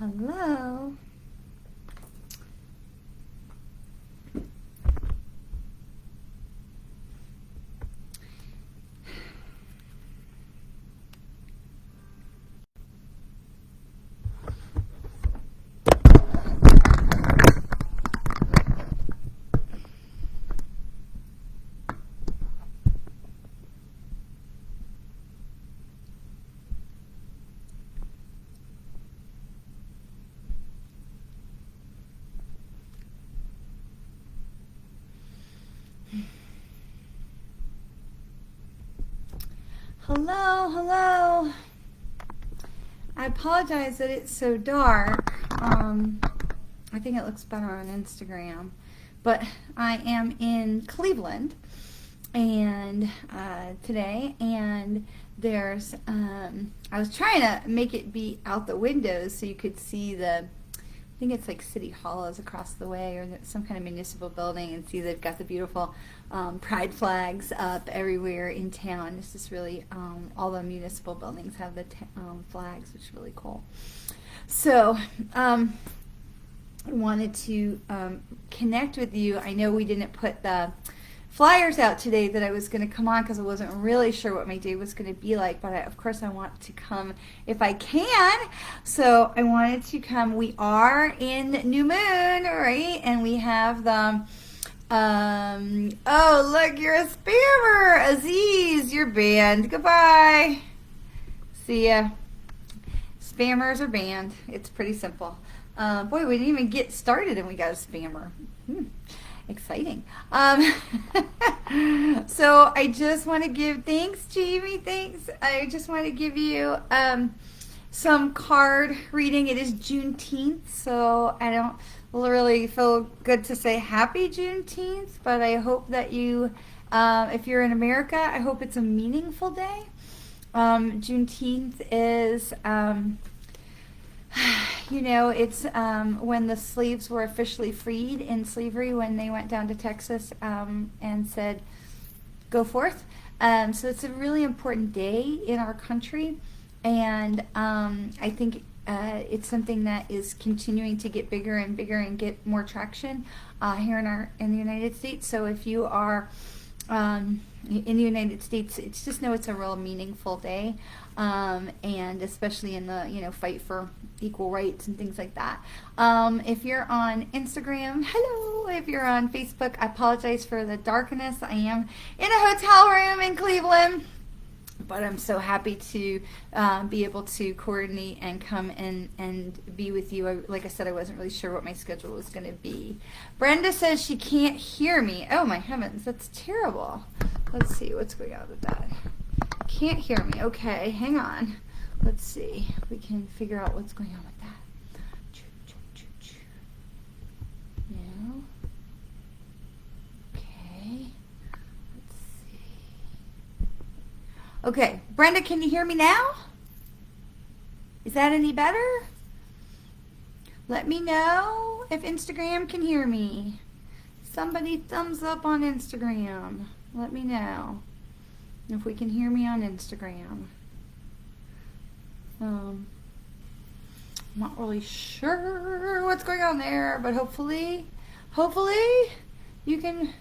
Hello. Hello, hello. I apologize that it's so dark. I think it looks better on Instagram. But I am in Cleveland and today, and there's I was trying to make it be out the windows so you could see I think it's like City Hall is across the way, or some kind of municipal building, and see they've got the beautiful pride flags up everywhere in town. This is really, all the municipal buildings have the flags, which is really cool. So I wanted to connect with you. I know we didn't put the flyers out today that I was going to come on because I wasn't really sure what my day was going to be like, but of course I want to come if I can. So I wanted to come. We are in new moon, right? And we have the oh, look, you're a spammer. Aziz, you're banned. Goodbye. See ya. Spammers are banned. It's pretty simple. Boy, we didn't even get started and we got a spammer. Exciting. So I just want to give thanks, Jamie. Thanks. I just want to give you some card reading. It is Juneteenth, so I don't really feel good to say happy Juneteenth, but I hope that you, if you're in America, I hope it's a meaningful day. Juneteenth is it's when the slaves were officially freed in slavery, when they went down to Texas and said, go forth. So it's a really important day in our country, and I think it's something that is continuing to get bigger and bigger and get more traction here in the United States. So if you are in the United States, just know it's a real meaningful day, and especially in the fight for equal rights and things like that. If you're on Instagram, hello. If you're on Facebook, I apologize for the darkness. I am in a hotel room in Cleveland, but I'm so happy to be able to coordinate and come and be with you. Like I said, I wasn't really sure what my schedule was going to be. Brenda says she can't hear me. Oh my heavens, that's terrible. Let's see what's going on with that. Can't hear me. Okay, hang on. Let's see if we can figure out what's going on with that. No. Okay. Let's see. Okay, Brenda, can you hear me now? Is that any better? Let me know if Instagram can hear me. Somebody thumbs up on Instagram. Let me know if we can hear me on Instagram. I'm not really sure what's going on there, but hopefully you can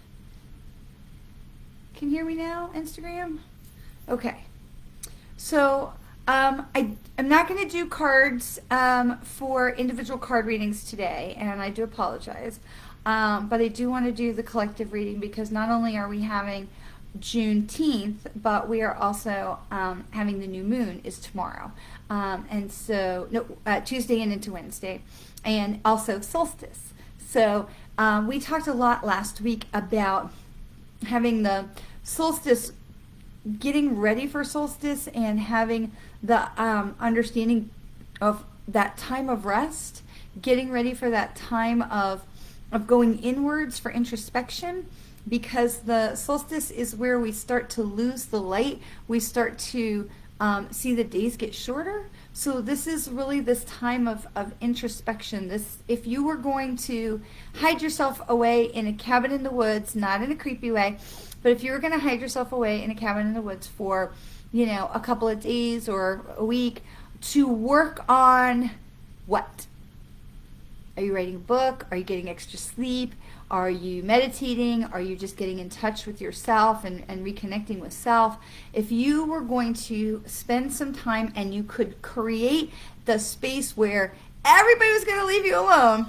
hear me now, Instagram. Okay, so I'm not going to do cards for individual card readings today, and I do apologize, but I do want to do the collective reading because not only are we having Juneteenth, but we are also having the new moon is tomorrow, and so Tuesday and into Wednesday, and also solstice. So we talked a lot last week about having the solstice, getting ready for solstice, and having the understanding of that time of rest, getting ready for that time of going inwards for introspection, because the solstice is where we start to lose the light. We start to see the days get shorter. So this is really this time of introspection. If you were going to hide yourself away in a cabin in the woods, not in a creepy way, but if you were going to hide yourself away in a cabin in the woods for, a couple of days or a week to work on what? Are you writing a book? Are you getting extra sleep? Are you meditating? Are you just getting in touch with yourself and reconnecting with self? If you were going to spend some time and you could create the space where everybody was going to leave you alone,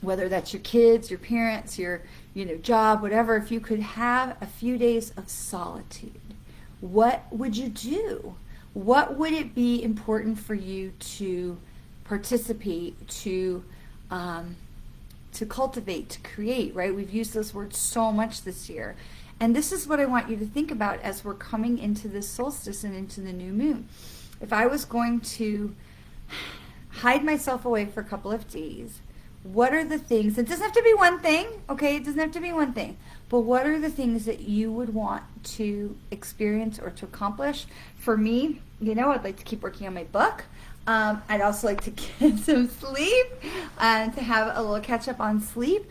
whether that's your kids, your parents, your job, whatever, if you could have a few days of solitude, what would you do? What would it be important for you to participate, to cultivate, to create, right? We've used those words so much this year. And this is what I want you to think about as we're coming into this solstice and into the new moon. If I was going to hide myself away for a couple of days, what are the things, it doesn't have to be one thing, okay? It doesn't have to be one thing, but what are the things that you would want to experience or to accomplish? For me, I'd like to keep working on my book. I'd also like to get some sleep and to have a little catch up on sleep.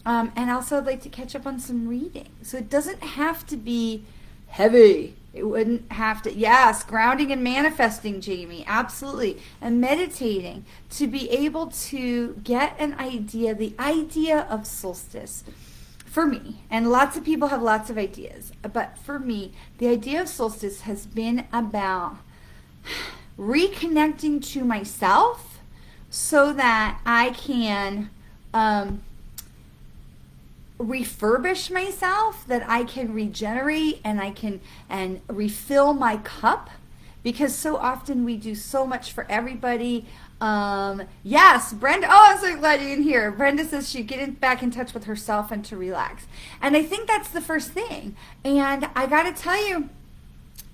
And also I'd like to catch up on some reading. So it doesn't have to be heavy. It wouldn't have to, yes, grounding and manifesting, Jamie, absolutely. And meditating to be able to get an idea, the idea of solstice. For me, and lots of people have lots of ideas, but for me, the idea of solstice has been about reconnecting to myself so that I can refurbish myself, that I can regenerate and I can refill my cup, because so often we do so much for everybody. Yes, Brenda, oh, I'm so glad you're in here. Brenda says she back in touch with herself and to relax. And I think that's the first thing. And I got to tell you,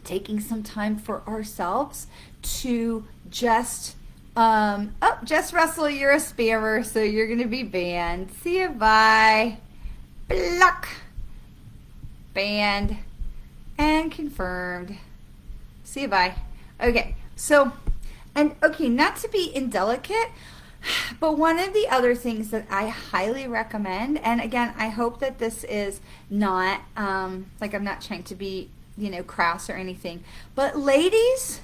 taking some time for ourselves to just, Jess Russell, you're a spammer, so you're going to be banned. See you, bye. Pluck. Banned. And confirmed. See you, bye. Okay, so, and okay, not to be indelicate, but one of the other things that I highly recommend, and again, I hope that this is not, like I'm not trying to be, crass or anything, but ladies,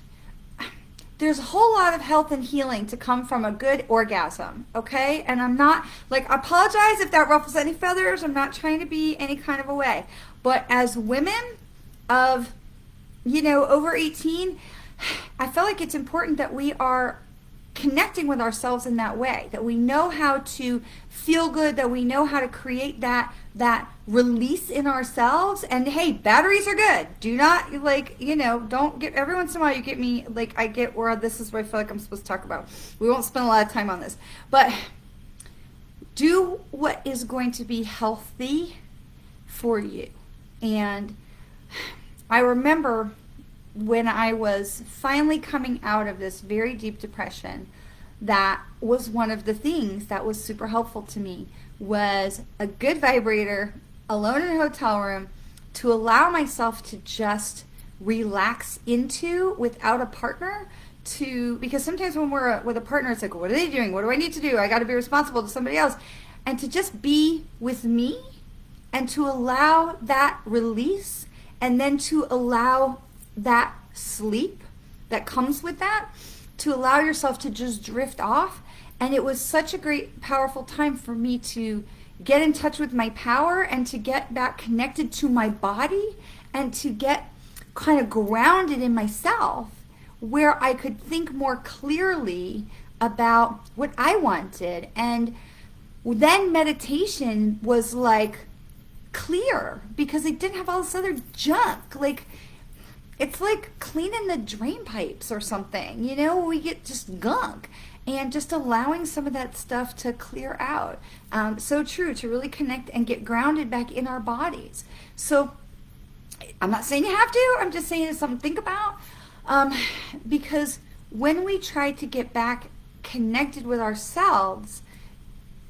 there's a whole lot of health and healing to come from a good orgasm, okay? And I'm not, I apologize if that ruffles any feathers. I'm not trying to be any kind of a way. But as women of, over 18, I feel like it's important that we are connecting with ourselves in that way, that we know how to feel good, that we know how to create that release in ourselves. And hey, batteries are good. Do not don't get, every once in a while you get me, I get where this is what I feel like I'm supposed to talk about. We won't spend a lot of time on this, but do what is going to be healthy for you. And I remember when I was finally coming out of this very deep depression, that was one of the things that was super helpful to me, was a good vibrator, alone in a hotel room, to allow myself to just relax into without a partner, because sometimes when we're with a partner, it's like, what are they doing? What do I need to do? I got to be responsible to somebody else. And to just be with me and to allow that release, and then to allow that sleep that comes with that, to allow yourself to just drift off. And it was such a great, powerful time for me to get in touch with my power and to get back connected to my body and to get kind of grounded in myself, where I could think more clearly about what I wanted. And then meditation was clear, because I didn't have all this other junk. It's like cleaning the drain pipes or something, we get just gunk, and just allowing some of that stuff to clear out. So true, to really connect and get grounded back in our bodies. So I'm not saying you have to, I'm just saying it's something to think about, because when we try to get back connected with ourselves,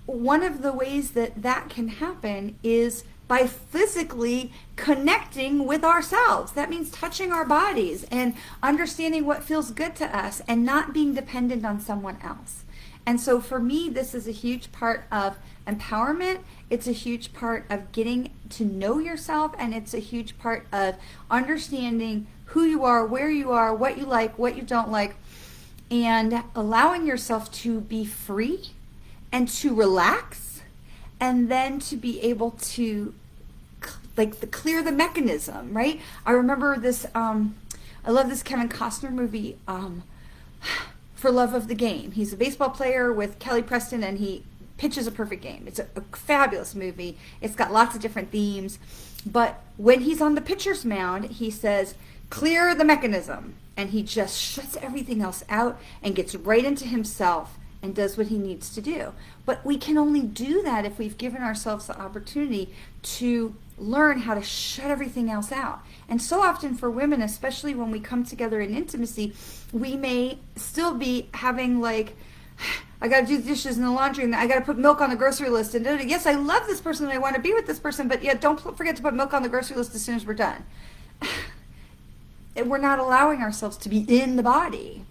one of the ways that can happen is by physically connecting with ourselves. That means touching our bodies and understanding what feels good to us and not being dependent on someone else. And so for me, this is a huge part of empowerment. It's a huge part of getting to know yourself, and it's a huge part of understanding who you are, where you are, what you like, what you don't like, and allowing yourself to be free and to relax, and then to be able to clear the mechanism, right? I remember this, I love this Kevin Costner movie, For Love of the Game. He's a baseball player with Kelly Preston, and he pitches a perfect game. It's a fabulous movie. It's got lots of different themes. But when he's on the pitcher's mound, he says, clear the mechanism. And he just shuts everything else out and gets right into himself and does what he needs to do. But we can only do that if we've given ourselves the opportunity to learn how to shut everything else out. And so often for women, especially when we come together in intimacy, we may still be having I got to do the dishes and the laundry, and I got to put milk on the grocery list. And yes, I love this person and I want to be with this person, but yeah, don't forget to put milk on the grocery list as soon as we're done. We're not allowing ourselves to be in the body.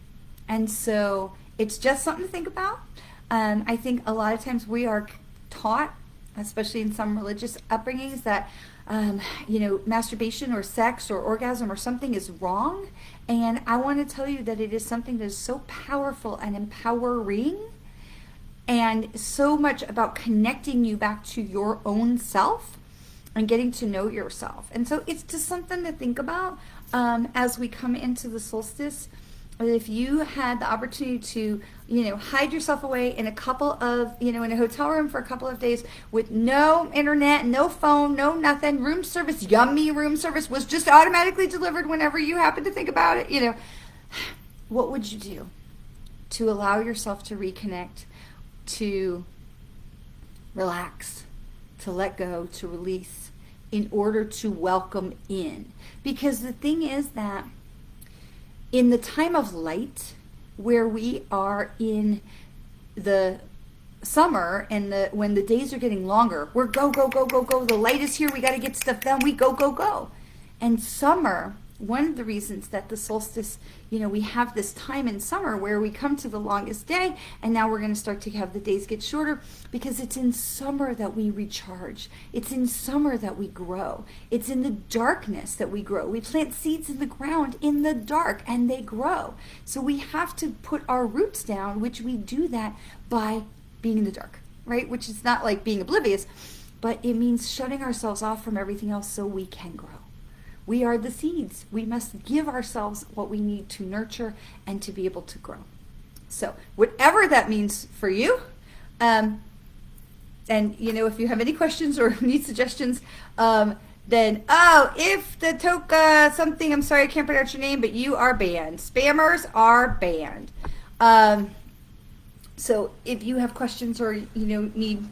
And so it's just something to think about. I think a lot of times we are taught, especially in some religious upbringings, that masturbation or sex or orgasm or something is wrong. And I want to tell you that it is something that is so powerful and empowering, and so much about connecting you back to your own self and getting to know yourself. And so it's just something to think about as we come into the solstice. If you had the opportunity to, hide yourself away in a couple of, in a hotel room for a couple of days with no internet, no phone, no nothing, room service, yummy room service was just automatically delivered whenever you happen to think about it, what would you do to allow yourself to reconnect, to relax, to let go, to release, in order to welcome in? Because the thing is that in the time of light, where we are in the summer and when the days are getting longer, we're go, go, go, go, go. The light is here. We got to get stuff done. We go, go, go. And summer, one of the reasons that the solstice, we have this time in summer where we come to the longest day, and now we're going to start to have the days get shorter, because it's in summer that we recharge. It's in summer that we grow. It's in the darkness that we grow. We plant seeds in the ground in the dark, and they grow. So we have to put our roots down, which we do that by being in the dark, right? Which is not like being oblivious, but it means shutting ourselves off from everything else so we can grow. We are the seeds. We must give ourselves what we need to nurture and to be able to grow. So whatever that means for you, and if you have any questions or need suggestions, then, if the Toka something, I'm sorry, I can't pronounce your name, but you are banned. Spammers are banned. So if you have questions or, need,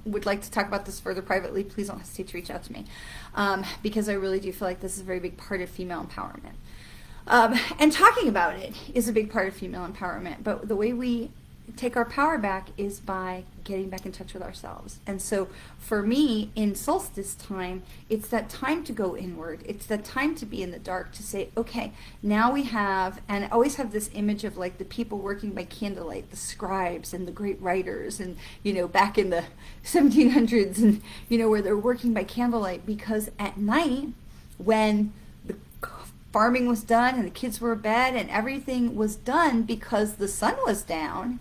would like to talk about this further privately, please don't hesitate to reach out to me, because I really do feel like this is a very big part of female empowerment. And talking about it is a big part of female empowerment, but the way we take our power back is by getting back in touch with ourselves. And so for me, in solstice time, it's that time to go inward. It's that time to be in the dark, to say, okay, now we have, and I always have this image of the people working by candlelight, the scribes and the great writers, and, back in the 1700s, and, where they're working by candlelight, because at night, when the farming was done and the kids were in bed and everything was done because the sun was down,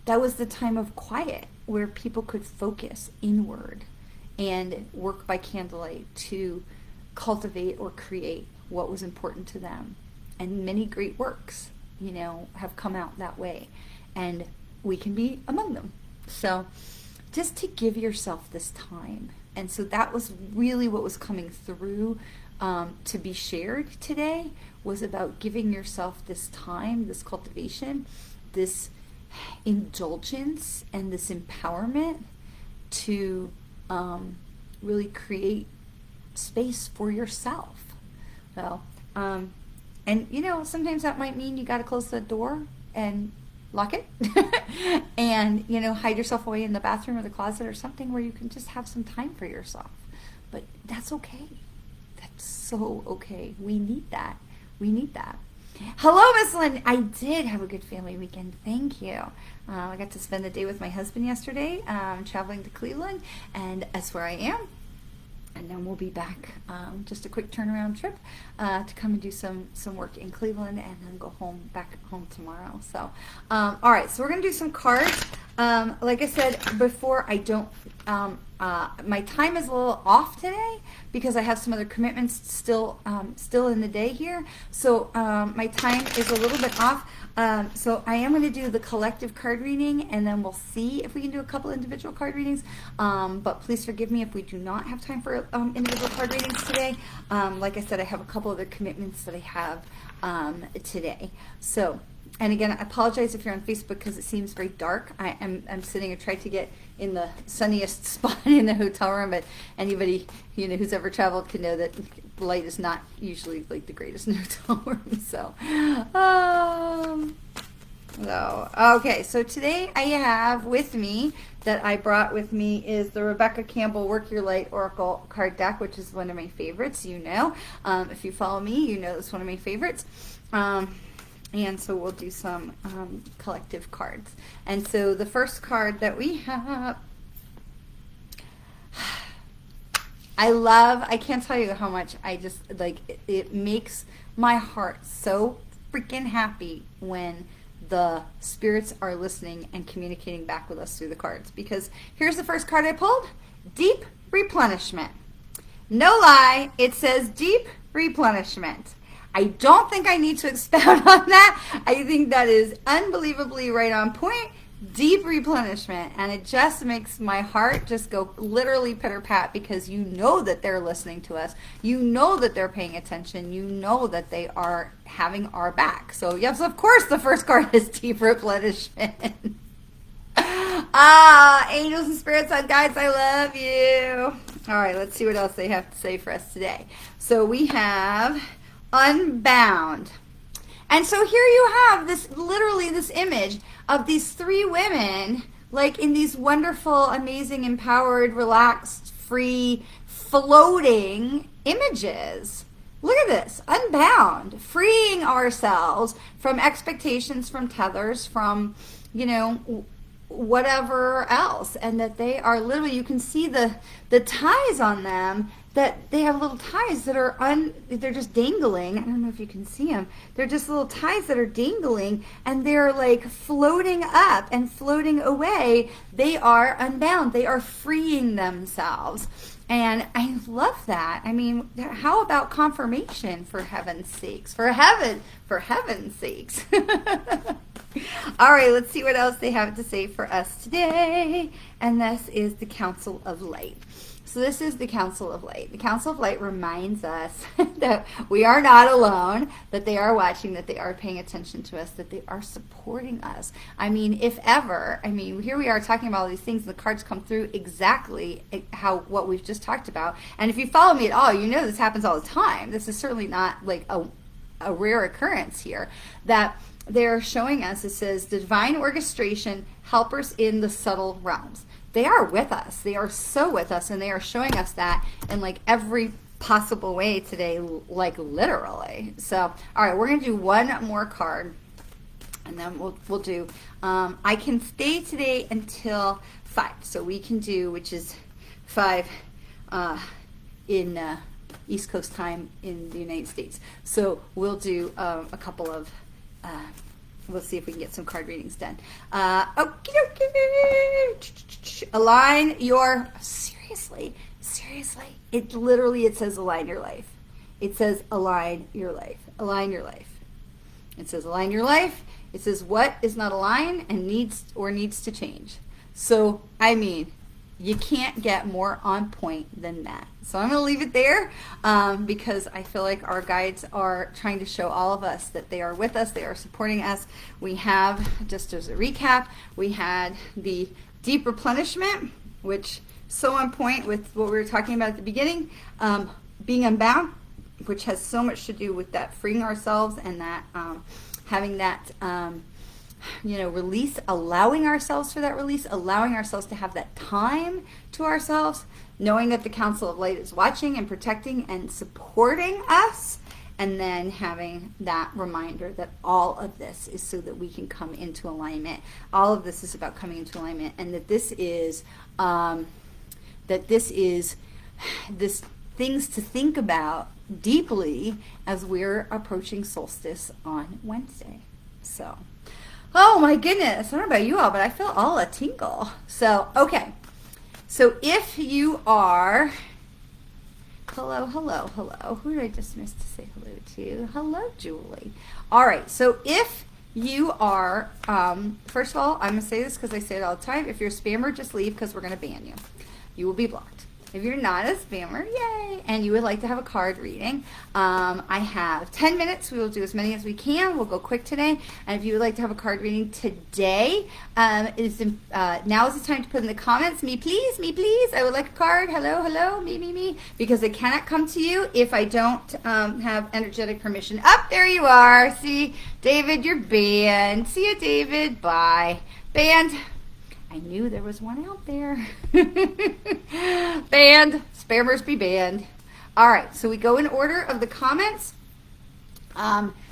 that was the time of quiet where people could focus inward and work by candlelight to cultivate or create what was important to them. And many great works, have come out that way. And we can be among them. So just to give yourself this time. And so that was really what was coming through to be shared today, was about giving yourself this time, this cultivation, this indulgence, and this empowerment to really create space for yourself. So, and sometimes that might mean you got to close the door and lock it and, hide yourself away in the bathroom or the closet or something where you can just have some time for yourself. But that's okay. That's so okay. We need that. We need that. Hello, Miss Lynn. I did have a good family weekend. Thank you. I got to spend the day with my husband yesterday, traveling to Cleveland, and that's where I am. and then we'll be back, just a quick turnaround trip to come and do some work in Cleveland, and then go back home tomorrow. So, all right, so we're gonna do some cards. Like I said before, I don't. My time is a little off today because I have some other commitments still in the day here. So my time is a little bit off. So I am going to do the collective card reading, and then we'll see if we can do a couple individual card readings. But please forgive me if we do not have time for individual card readings today. Like I said, I have a couple other commitments that I have today. So, and again, I apologize if you're on Facebook because it seems very dark. I'm sitting and tried to get in the sunniest spot in the hotel room, but anybody who's ever traveled can know that light is not usually like the greatest in a hotel room. So, okay, so today I have with me, that I brought with me, is the Rebecca Campbell Work Your Light Oracle card deck, which is one of my favorites. If you follow me, it's one of my favorites. And so we'll do some collective cards. And so the first card that we have, I can't tell you how much I just, like, it makes my heart so freaking happy when the spirits are listening and communicating back with us through the cards. Because here's the first card I pulled, Deep Replenishment. No lie, it says Deep Replenishment. I don't think I need to expound on that. I think that is unbelievably right on point. Deep replenishment. And it just makes my heart just go literally pitter-pat, because you know that they're listening to us. You know that they're paying attention. You know that they are having our back. So yes, of course, the first card is deep replenishment. Angels and spirits and guides, I love you. All right, let's see what else they have to say for us today. So we have Unbound. And so here you have this image of these three women, like in these wonderful, amazing, empowered, relaxed, free, floating images. Look at this, unbound, freeing ourselves from expectations, from tethers, from, whatever else. And that they are literally, you can see the ties on them, that they have little ties that are they're just dangling. I don't know if you can see them. They're just little ties that are dangling, and they're like floating up and floating away. They are unbound. They are freeing themselves. And I love that. I mean, how about confirmation, for heaven's sakes? For heaven's sakes. All right, let's see what else they have to say for us today. And this is the Council of Light. So this is the Council of Light. The Council of Light reminds us that we are not alone, that they are watching, that they are paying attention to us, that they are supporting us. I mean, if ever, here we are talking about all these things, and the cards come through exactly what we've just talked about. And if you follow me at all, you know this happens all the time. This is certainly not like a rare occurrence here, that they're showing us, it says, divine orchestration, helpers in the subtle realms. They are with us. They are so with us, and they are showing us that in like every possible way today, like literally. So, all right, we're going to do one more card, and then we'll do, I can stay today until 5. So we can do, which is 5 in East Coast time in the United States. So we'll do a couple of we'll see if we can get some card readings done. Okie dokie. Align your, seriously, it says align your life. It says align your life. Align your life. It says align your life. It says what is not aligned and needs to change. So, you can't get more on point than that. So I'm going to leave it there because I feel like our guides are trying to show all of us that they are with us, they are supporting us. We have, just as a recap, we had the deep replenishment, which so on point with what we were talking about at the beginning, being unbound, which has so much to do with that freeing ourselves and that having that release, allowing ourselves for that release, allowing ourselves to have that time to ourselves, knowing that the Council of Light is watching and protecting and supporting us, and then having that reminder that all of this is so that we can come into alignment. All of this is about coming into alignment, and that this is things to think about deeply as we're approaching solstice on Wednesday. So, oh my goodness, I don't know about you all, but I feel all a tingle. So, okay. So if you are, hello, hello, hello. Who did I just miss to say hello to? Hello, Julie. All right. So if you are, first of all, I'm going to say this because I say it all the time. If you're a spammer, just leave because we're going to ban you. You will be blocked. If you're not a spammer, yay, and you would like to have a card reading, I have 10 minutes. We will do as many as we can. We'll go quick today. And if you would like to have a card reading today, now is the time to put in the comments, me please, I would like a card, hello, hello, me, because it cannot come to you if I don't have energetic permission. Up, there you are. See, David, you're banned. See you, David. Bye. Banned. I knew there was one out there. Banned. Spammers be banned. All right, so we go in order of the comments.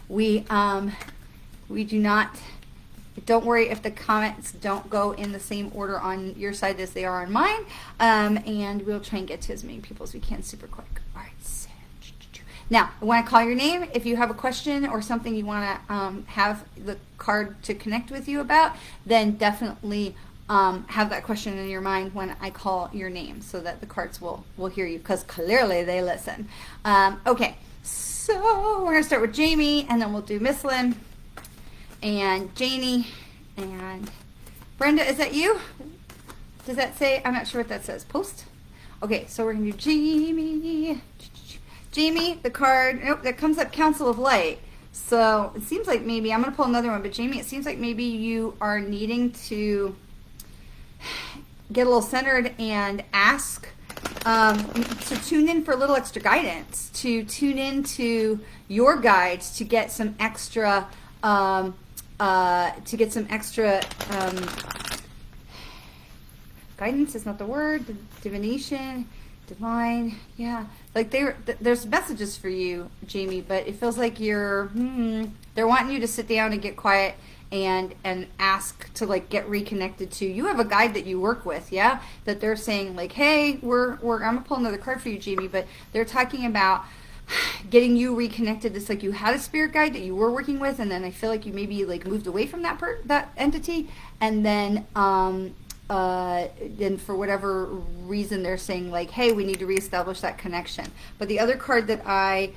We do not, don't worry if the comments don't go in the same order on your side as they are on mine. And we'll try and get to as many people as we can super quick. All right, so, now, I want to call your name. If you have a question or something you want to have the card to connect with you about, then definitely have that question in your mind when I call your name so that the cards will hear you, because clearly they listen. Okay, so we're going to start with Jamie, and then we'll do Miss Lynn and Janie and Brenda. Is that you? Does that say? I'm not sure what that says. Post? Okay, so we're going to do Jamie. Jamie, the card, nope, that comes up Council of Light. So it seems like maybe, I'm going to pull another one, but Jamie, it seems like maybe you are needing to get a little centered and ask to tune in for a little extra guidance, to tune into your guides, to get some extra guidance is not the word, divination, divine, yeah, like there's messages for you, Jamie, but it feels like you're they're wanting you to sit down and get quiet and ask to like get reconnected to. You have a guide that you work with, yeah, that they're saying like, hey, we're I'm gonna pull another card for you, Jamie, but they're talking about getting you reconnected. It's like you had a spirit guide that you were working with, and then I feel like you maybe like moved away from that entity, and then for whatever reason they're saying like, hey, we need to reestablish that connection. But the other card that I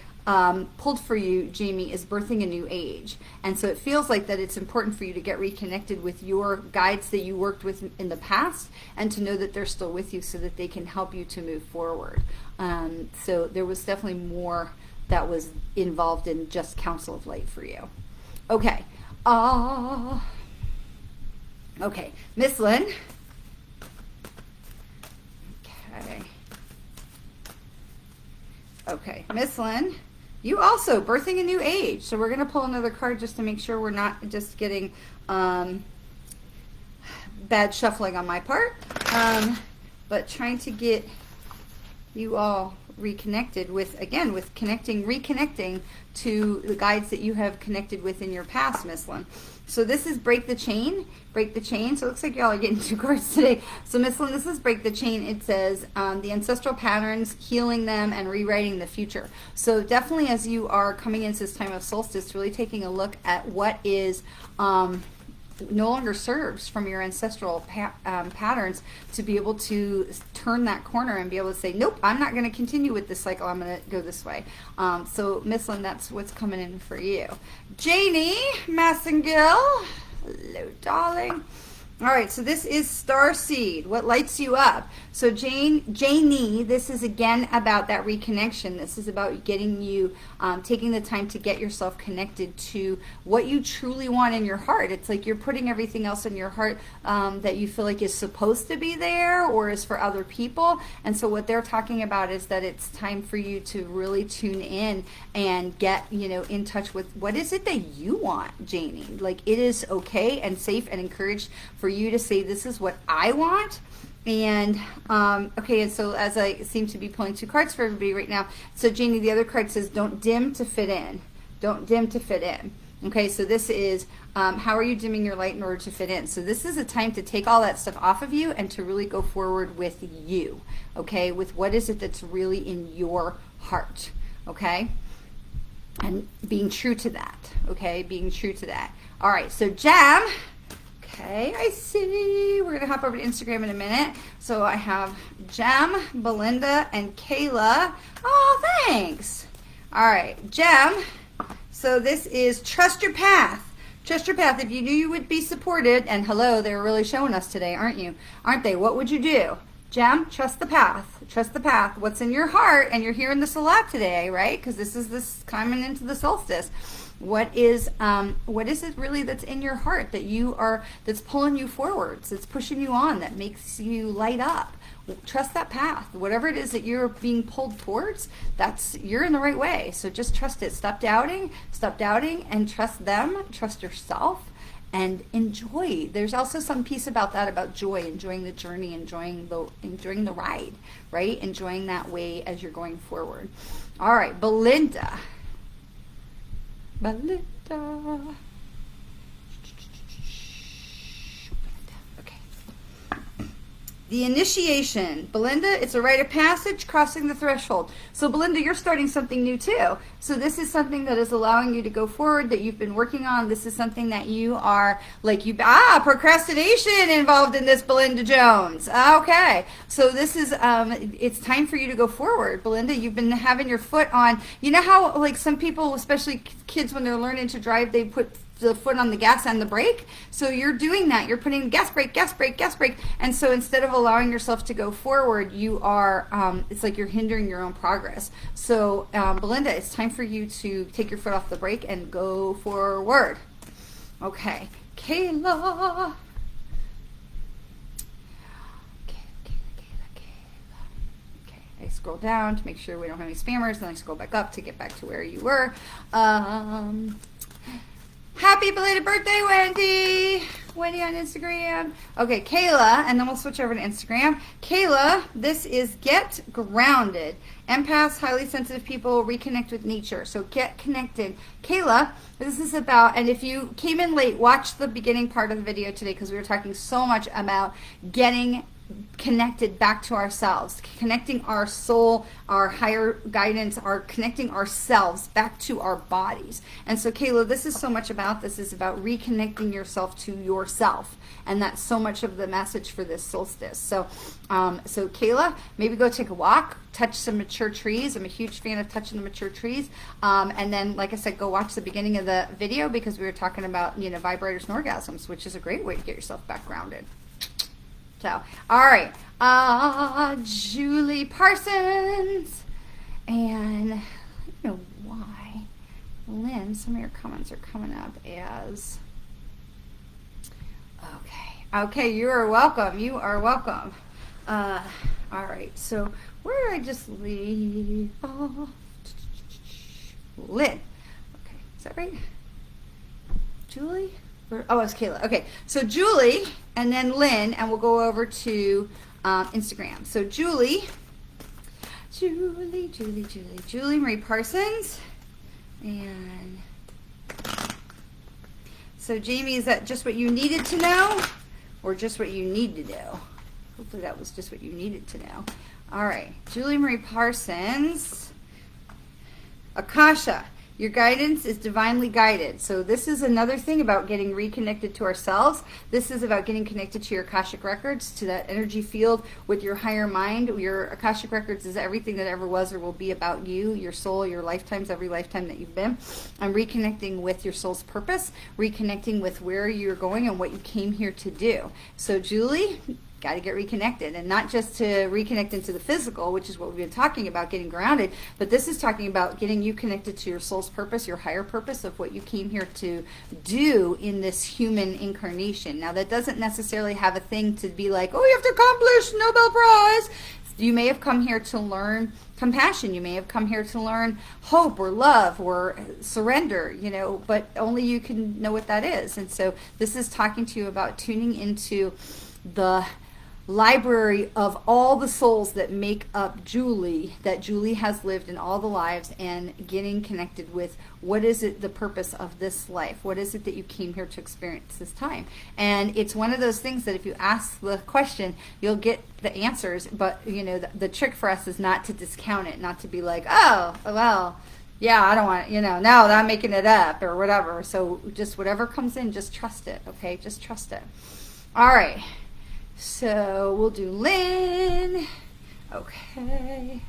pulled for you, Jamie, is birthing a new age. And so it feels like that it's important for you to get reconnected with your guides that you worked with in the past, and to know that they're still with you so that they can help you to move forward. So there was definitely more that was involved in just Council of Light for you. Okay. Okay, Miss Lynn. Okay, Miss Lynn, you also birthing a new age. So we're going to pull another card just to make sure we're not just getting bad shuffling on my part, but trying to get you all reconnected with, again, with reconnecting to the guides that you have connected with in your past, Miss Lynn. So this is Break the Chain. Break the Chain. So it looks like y'all are getting 2 cards today. So Miss Lynn, this is Break the Chain. It says the ancestral patterns, healing them, and rewriting the future. So definitely as you are coming into this time of solstice, really taking a look at what is no longer serves from your ancestral patterns, to be able to turn that corner and be able to say, nope, I'm not going to continue with this cycle. I'm going to go this way. So Miss Lynn, that's what's coming in for you. Janie Massengill, hello, darling. All right, so this is Star Seed. What lights you up? So Janie, this is again about that reconnection. This is about getting you, taking the time to get yourself connected to what you truly want in your heart. It's like you're putting everything else in your heart that you feel like is supposed to be there or is for other people. And so what they're talking about is that it's time for you to really tune in and get, in touch with what is it that you want, Janie. Like, it is okay and safe and encouraged for you to say, this is what I want. And okay, and so as I seem to be pulling 2 cards for everybody right now, so Janie, the other card says, don't dim to fit in. Don't dim to fit in. Okay, so this is how are you dimming your light in order to fit in? So this is a time to take all that stuff off of you and to really go forward with you, okay, with what is it that's really in your heart, okay, and being true to that, okay, being true to that. All right, so Jam, okay, I see. We're going to hop over to Instagram in a minute. So I have Jam, Belinda, and Kayla. Oh, thanks. All right, Jam. So this is Trust Your Path. Trust your path. If you knew you would be supported, and hello, they're really showing us today, aren't you? Aren't they? What would you do? Jam, trust the path. Trust the path. What's in your heart? And you're hearing this a lot today, right? Because this is this coming into the solstice. What is it really that's in your heart that you are, that's pulling you forwards, that's pushing you on, that makes you light up? Trust that path. Whatever it is that you're being pulled towards, you're in the right way. So just trust it. Stop doubting and trust them, trust yourself, and enjoy. There's also some piece about that, about joy, enjoying the journey, enjoying the ride, right? Enjoying that way as you're going forward. All right, Belinda. The initiation. Belinda, it's a rite of passage, crossing the threshold. So Belinda, you're starting something new too. So this is something that is allowing you to go forward, that you've been working on. This is something that you are, procrastination involved in this, Belinda Jones. Okay. So this is, it's time for you to go forward. Belinda, you've been having your foot on, you know how like some people, especially kids when they're learning to drive, they put the foot on the gas and the brake. So you're doing that. You're putting gas, brake, gas, brake, gas, brake. And so instead of allowing yourself to go forward, you are, it's like you're hindering your own progress. So Belinda, it's time for you to take your foot off the brake and go forward. Okay. Kayla. I scroll down to make sure we don't have any spammers. Then I scroll back up to get back to where you were. Happy belated birthday, Wendy. Wendy on Instagram. Okay, Kayla, and then we'll switch over to Instagram. Kayla, this is Get Grounded. Empaths, highly sensitive people, reconnect with nature. So get connected. Kayla, this is about, and if you came in late, watch the beginning part of the video today because we were talking so much about getting connected back to ourselves, connecting our soul, our higher guidance, connecting ourselves back to our bodies. And so Kayla, this is so much about, this is about reconnecting yourself to yourself. And that's so much of the message for this solstice. So Kayla, maybe go take a walk, touch some mature trees. I'm a huge fan of touching the mature trees. And then, like I said, go watch the beginning of the video because we were talking about, vibrators and orgasms, which is a great way to get yourself back grounded. So, all right, Julie Parsons, and I don't know why, Lynn, some of your comments are coming up as, okay, you are welcome, all right, so where did I just leave off? Lynn, okay, is that right? Julie? Oh, it's Kayla. Okay, so Julie and then Lynn, and we'll go over to Instagram. So Julie Marie Parsons, and so Jamie, is that just what you needed to know, or just what you need to do? Hopefully that was just what you needed to know. All right, Julie Marie Parsons, Akasha. Your guidance is divinely guided. So this is another thing about getting reconnected to ourselves. This is about getting connected to your Akashic records, to that energy field with your higher mind. Your Akashic records is everything that ever was or will be about you, your soul, your lifetimes, every lifetime that you've been. I'm reconnecting with your soul's purpose, reconnecting with where you're going and what you came here to do. So Julie, got to get reconnected, and not just to reconnect into the physical, which is what we've been talking about, getting grounded, but this is talking about getting you connected to your soul's purpose, your higher purpose of what you came here to do in this human incarnation. Now, that doesn't necessarily have a thing to be like, oh, you have to accomplish Nobel Prize. You may have come here to learn compassion. You may have come here to learn hope or love or surrender, but only you can know what that is. And so this is talking to you about tuning into the library of all the souls that make up Julie, that Julie has lived in all the lives, and getting connected with what is it, the purpose of this life? What is it that you came here to experience this time? And it's one of those things that if you ask the question, you'll get the answers, but you know, the trick for us is not to discount it, not to be like, oh, well, yeah, I don't want, you know, no, I'm making it up or whatever. So just whatever comes in, just trust it, okay? Just trust it. All right. So we'll do Lynn. Okay.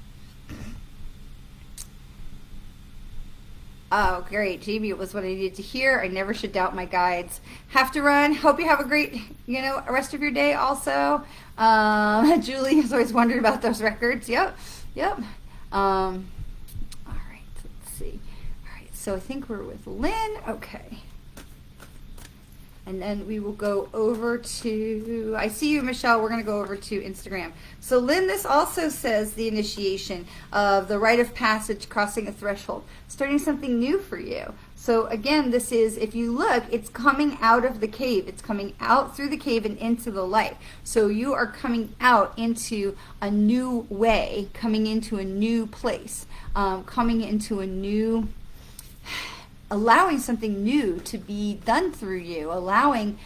Oh, great. Jamie, it was what I needed to hear. I never should doubt my guides. Have to run. Hope you have a great, you know, rest of your day also. Julie has always wondered about those records. Yep. All right. Let's see. All right. So I think we're with Lynn. Okay. And then we will go over to, I see you, Michelle. We're going to go over to Instagram. So Lynn, this also says the initiation of the rite of passage, crossing a threshold, starting something new for you. So again, this is, if you look, it's coming out of the cave. It's coming out through the cave and into the light. So you are coming out into a new way, coming into a new place, coming into a new, allowing something new to be done through you, allowing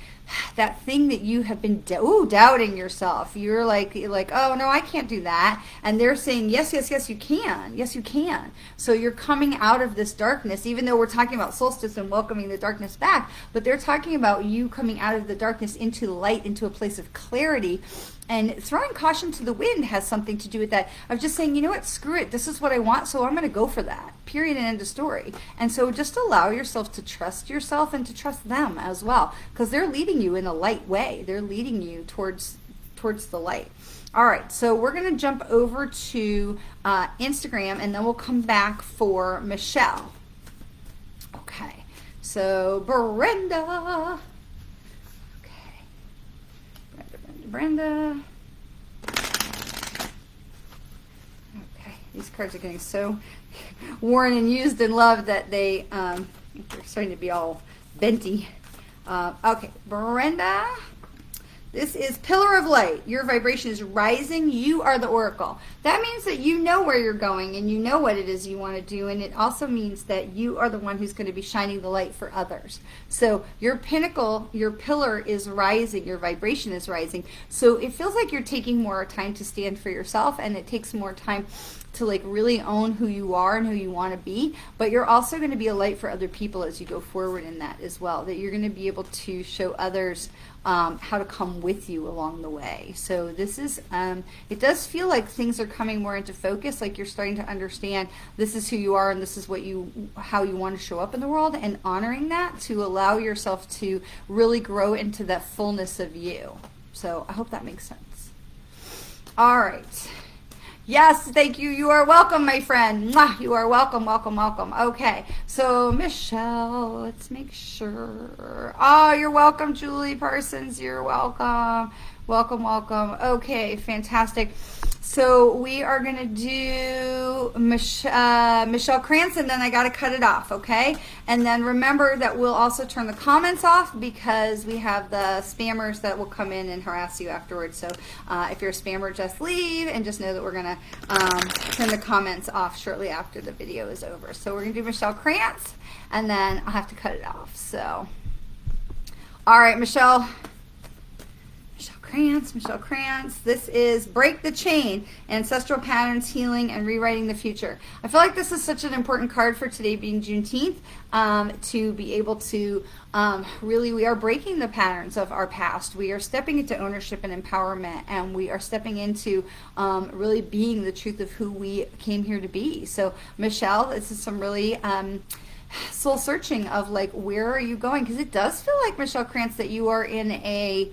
that thing that you have been doubting yourself. You're like, oh no, I can't do that. And they're saying, yes, you can. Yes, you can. So you're coming out of this darkness, even though we're talking about solstice and welcoming the darkness back, but they're talking about you coming out of the darkness into the light, into a place of clarity. And throwing caution to the wind has something to do with that. Of just saying, you know what, screw it. This is what I want, so I'm going to go for that. Period and end of story. And so just allow yourself to trust yourself and to trust them as well, because they're leading you in a light way. They're leading you towards the light. All right, so we're going to jump over to Instagram, and then we'll come back for Michelle. Okay, so Brenda. Brenda. Okay, these cards are getting so worn and used and loved that they're starting to be all benty. Okay, Brenda. This is Pillar of Light. Your vibration is rising. You are the oracle. That means that you know where you're going and you know what it is you want to do. And it also means that you are the one who's going to be shining the light for others. So your pinnacle, your pillar is rising. Your vibration is rising. So it feels like you're taking more time to stand for yourself, and it takes more time to like really own who you are and who you want to be. But you're also going to be a light for other people as you go forward in that as well. That you're going to be able to show others how to come with you along the way. So this is, it does feel like things are coming more into focus, like you're starting to understand this is who you are and this is what how you want to show up in the world, and honoring that to allow yourself to really grow into that fullness of you. So I hope that makes sense. All right. Yes, thank you. You are welcome, my friend. Mwah, you are welcome, welcome, welcome. Okay, so Michelle, let's make sure. Oh, you're welcome, Julie Parsons. You're welcome. Welcome, welcome. Okay, fantastic. So we are going to do Michelle Cranston, then I got to cut it off, okay? And then remember that we'll also turn the comments off, because we have the spammers that will come in and harass you afterwards. So if you're a spammer, just leave, and just know that we're going to turn the comments off shortly after the video is over. So we're going to do Michelle Cranston, and then I'll have to cut it off. So, all right, Michelle Krantz. This is Break the Chain, Ancestral Patterns, Healing, and Rewriting the Future. I feel like this is such an important card for today being Juneteenth, to be able to really, we are breaking the patterns of our past. We are stepping into ownership and empowerment, and we are stepping into really being the truth of who we came here to be. So Michelle, this is some really soul searching of like, where are you going? Because it does feel like, Michelle Krantz, that you are in a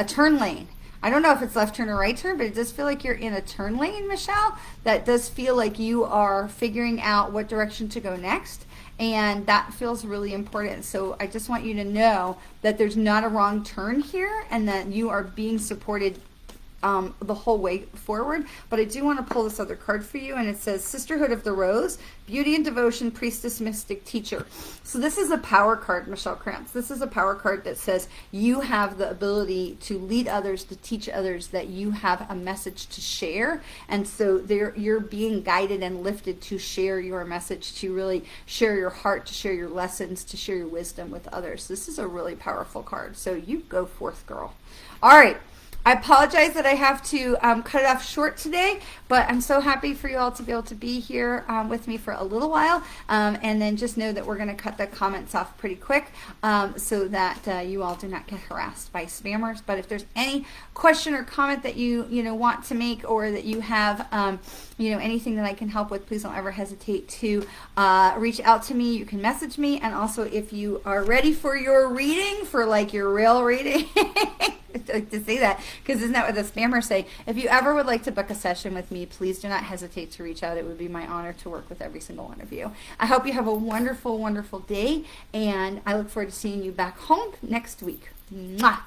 turn lane. I don't know if it's left turn or right turn, but it does feel like you're in a turn lane, Michelle. That does feel like you are figuring out what direction to go next, and that feels really important. So I just want you to know that there's not a wrong turn here, and that you are being supported the whole way forward, but I do want to pull this other card for you, and it says Sisterhood of the Rose, Beauty and Devotion, Priestess, Mystic, Teacher. So this is a power card, Michelle Krantz. This is a power card that says you have the ability to lead others, to teach others, that you have a message to share, and so you're being guided and lifted to share your message, to really share your heart, to share your lessons, to share your wisdom with others. This is a really powerful card, so you go forth, girl. All right. I apologize that I have to cut it off short today, but I'm so happy for you all to be able to be here with me for a little while, and then just know that we're going to cut the comments off pretty quick so that you all do not get harassed by spammers. But if there's any question or comment that you want to make, or that you have anything that I can help with, please don't ever hesitate to reach out to me. You can message me, and also if you are ready for your reading, for like your real reading, to say that, because isn't that what the spammers say? If you ever would like to book a session with me, please do not hesitate to reach out. It would be my honor to work with every single one of you. I hope you have a wonderful, wonderful day, and I look forward to seeing you back home next week. Mwah!